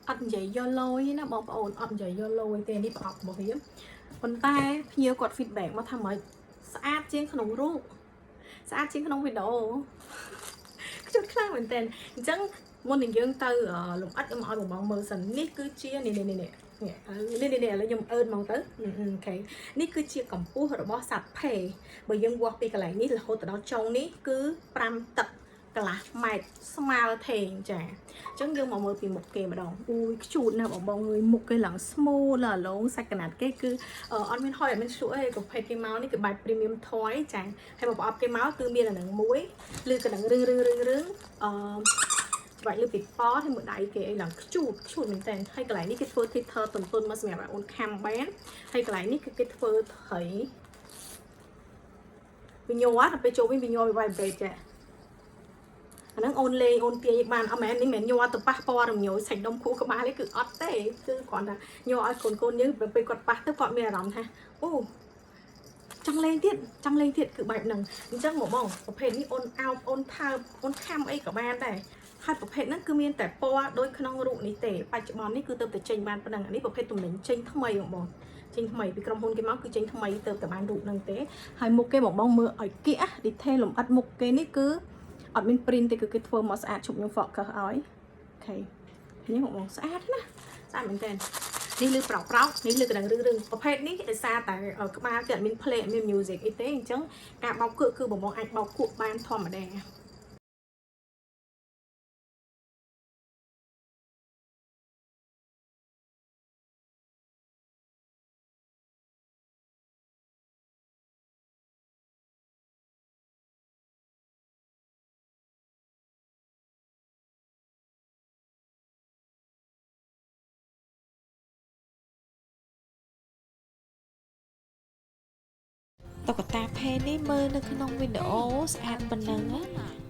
អត់និយាយយកលុយណាបងប្អូនអត់និយាយយកលុយទេនេះប្រអប់របស់វាប៉ុន្តែភ្ញៀវគាត់ feedback មកថាមិនស្អាតជាងក្នុងរូបស្អាតជាងក្នុងវីដេអូខ្ញុំខ្លាំងមែនតើអញ្ចឹងមុននឹងយើងទៅលំអិតខ្ញុំឲ្យបងមើលសិននេះគឺជានេះឥឡូវខ្ញុំអឺនមកទៅអូខេនេះគឺជាកម្ពស់របស់សត្វភេបើយើងវាស់ពីកន្លែងនេះរហូតដល់ចុងនេះគឺ5 ទឹកកន្លះម៉ែត្រស្មើថេងចាអញ្ចឹងយើងមកមើលពីមុខគេម្ដងអូយខ្ជូតណាស់បងអើយមុខគេឡើង smooth ឡើងឡងសាច់កណាត់គេគឺអត់មានហុយអត់មានឈ្លក់អីប្រភេទគេមកនេះគឺបែប premium toy ចាហើយមកប្រអប់គេមកគឺមានអានឹងមួយឬក៏នឹងរឿងច្បាច់លើពីប៉ហើយមួយដៃគេអីឡើងខ្ជូតមែនតើហើយកន្លែងនេះគេធ្វើ thicker ទន់ៗមកសម្រាប់ឲ្យអូនខាំបានហើយកន្លែងនេះគឺគេធ្វើត្រីវិញ័រទៅពេលចូលវិញវិញ័រវាយពេកចាអាហ្នឹងអូនលេងអូនទាញបានអត់មែននេះមិនញ័រទៅប៉ះពណ៌រញយសាច់ដុំខួរក្បាលនេះគឺអត់ទេគឺគ្រាន់តែញ័រឲ្យកូនយើងពេលគាត់ប៉ះទៅគាត់មានអារម្មណ៍ថាអូចង់លេងទៀតគឺបែបហ្នឹងអញ្ចឹងមកបងប្រភេទនេះអូនអោបអូនថើបអូនខាំអីក៏បានដែរហើយប្រភេទហ្នឹងគឺមានតែពណ៌ដូចក្នុងរូបនេះទេបច្ចុប្បន្ននេះគឺទៅតែចេញបានប៉ុណ្ណឹងអានេះប្រភេទទំនិញចេញថ្មីបងចេញថ្មីពីក្រុមហ៊ុនគេមកគឺចេញថ្មីទៅតែបានរូបហ្នឹងទេហើយមុខគេបងមើលឲ្យគៀក detail លម្អិតមុខគេនេះគឺអត់មាន print ទេគឺគេធ្វើមកស្អាតជប់ខ្ញុំ focus ឲ្យអូខេនេះបងស្អាតណាស្អាតមែនតើនេះលឺប្រោកនេះលឺកណ្ដឹងរឿងប្រភេទនេះដោយសារតែក្បាលគេអត់មាន play អត់មាន music អីទេអញ្ចឹងការបោកគក់គឺបងអាចបោកគក់បានធម្មតាតុក្កតាផេនេះមើលនៅក្នុងវីដេអូស្អាតប៉ុណ្ណឹង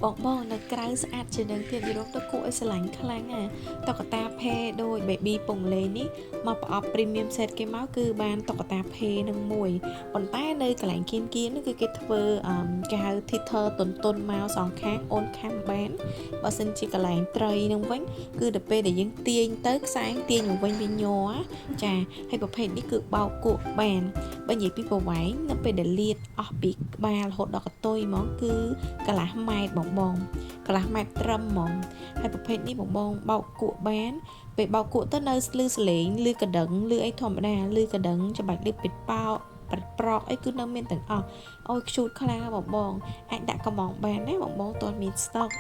បងនៅក្រៅស្អាតជាងនឹងទៀតយល់ទៅគួរឲ្យស្រឡាញ់ខ្លាំងតុក្កតាផេដោយ baby ពងលេនេះមកប្រអប់ premium set គេមកគឺបានតុក្កតាផេនឹងមួយប៉ុន្តែនៅកន្លែងគៀននេះគឺគេធ្វើគេហៅ tether តុនមកសងខាងអូនខាំបានបើសិនជាកន្លែងត្រីនឹងវិញគឺទៅពេលដែលយើងទាញទៅខ្សែទាញមកវិញវាញ័រចាហើយប្រភេទនេះគឺបោកគក់បានបើនិយាយពីប្រវែងនៅពេលដែលលាតអស់ពីក្បាលរហូតដល់កតុយហ្មងគឺកន្លះម៉ែត្របងកន្លះម៉ែត្រត្រឹមហ្មងហើយប្រភេទនេះបងបោកគក់បានពេលបោកគក់ទៅនៅលឺសលេងលឺកណ្ដឹងលឺអីធម្មតាលឺកណ្ដឹងច្បាច់លឺពីប៉ោប្រកអីគឺនៅមានទាំងអស់អូយខ្ជូតខ្លាំងបងអាចដាក់កំងបានណាបងទាន់មាន stock